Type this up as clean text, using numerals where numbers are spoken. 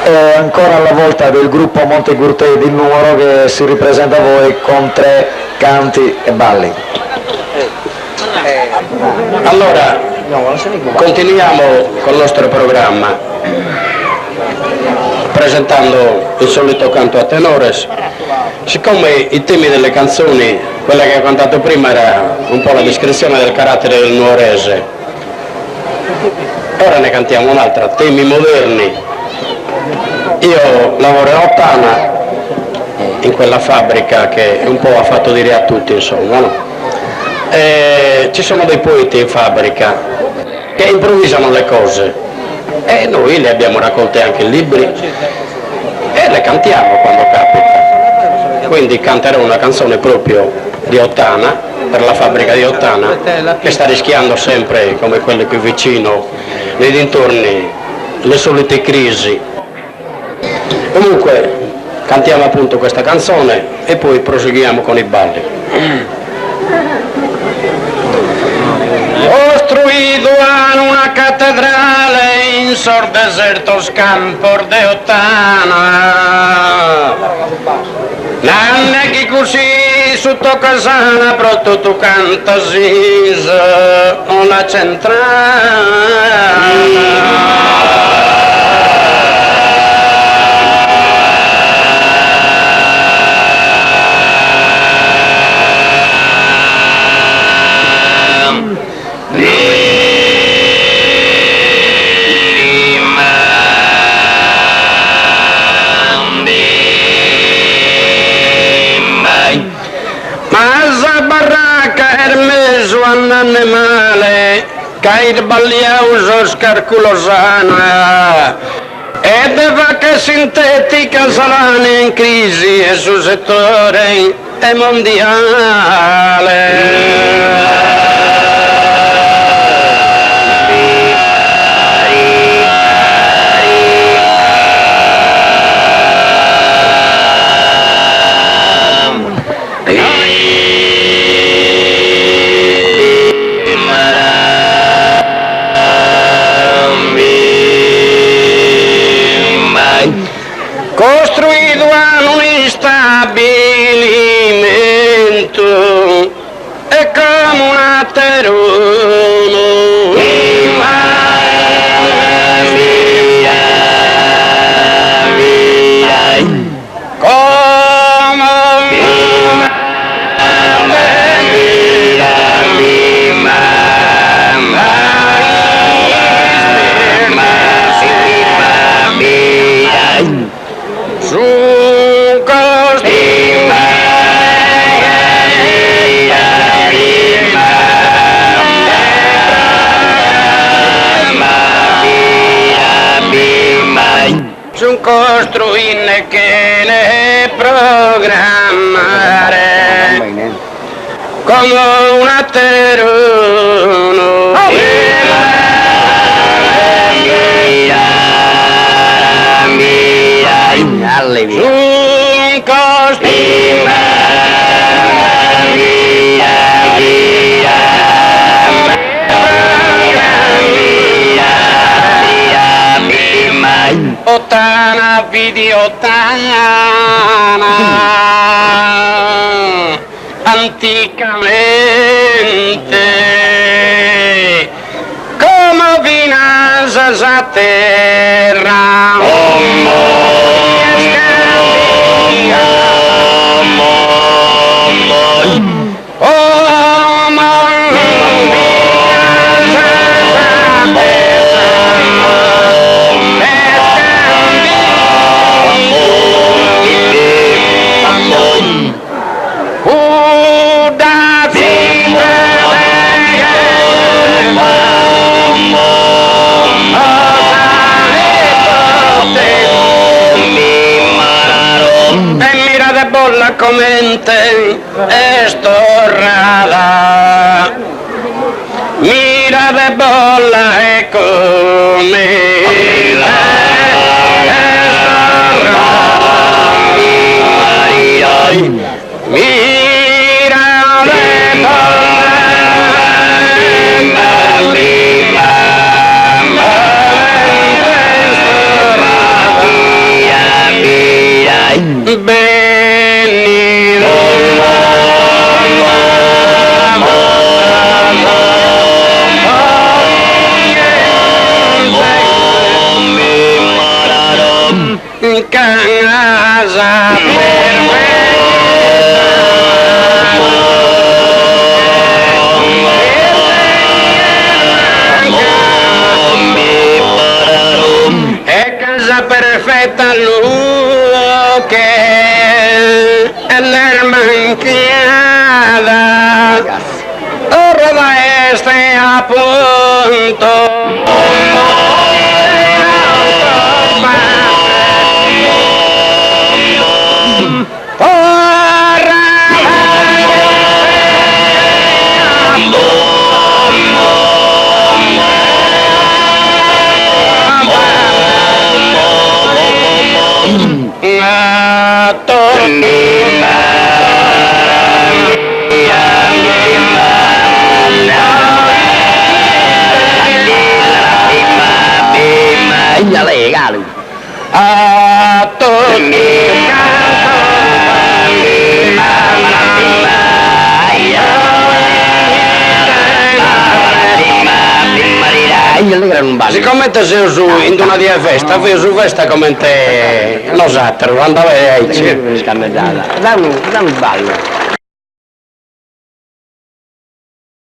ancora alla volta del gruppo Montegurtei di Nuoro che si ripresenta a voi con 3 canti e balli. Allora, continuiamo con il nostro programma presentando il solito canto a tenores. Siccome i temi delle canzoni, quella che ho cantato prima era un po' la descrizione del carattere del nuorese, ora ne cantiamo un'altra, temi moderni. Io lavoro a Ottana, in quella fabbrica che un po' ha fatto dire a tutti, insomma, no? Ci sono dei poeti in fabbrica che improvvisano le cose e noi le abbiamo raccolte anche in libri e le cantiamo quando capita. Quindi canterò una canzone proprio di Ottana, per la fabbrica di Ottana, che sta rischiando sempre, come quelle qui vicino, nei dintorni, le solite crisi. Comunque cantiamo appunto questa canzone e poi proseguiamo con i balli. Costruito una cattedrale in sor deserto scampo de Ottana, nanne che così sotto casana pronto tu canta sisa una centrale. Animale cair balliauso scarculosana e de vacche sintetica saranno in crisi e su settore è mondiale. Costruito un stabilimento è come un atterone. Costruire che ne programmare come un atterone. Un Ottana, vidi Ottana, anticamente, come vinasa sa terra, bolla commente è stornata, mira de bolla e come mira de bolla in casa per è casa perfetta lui che è l'erba inchiada ora da este appunto siccome te sei su in una di festa, fai su festa come te nosaltros, andava a Dammi un ballo.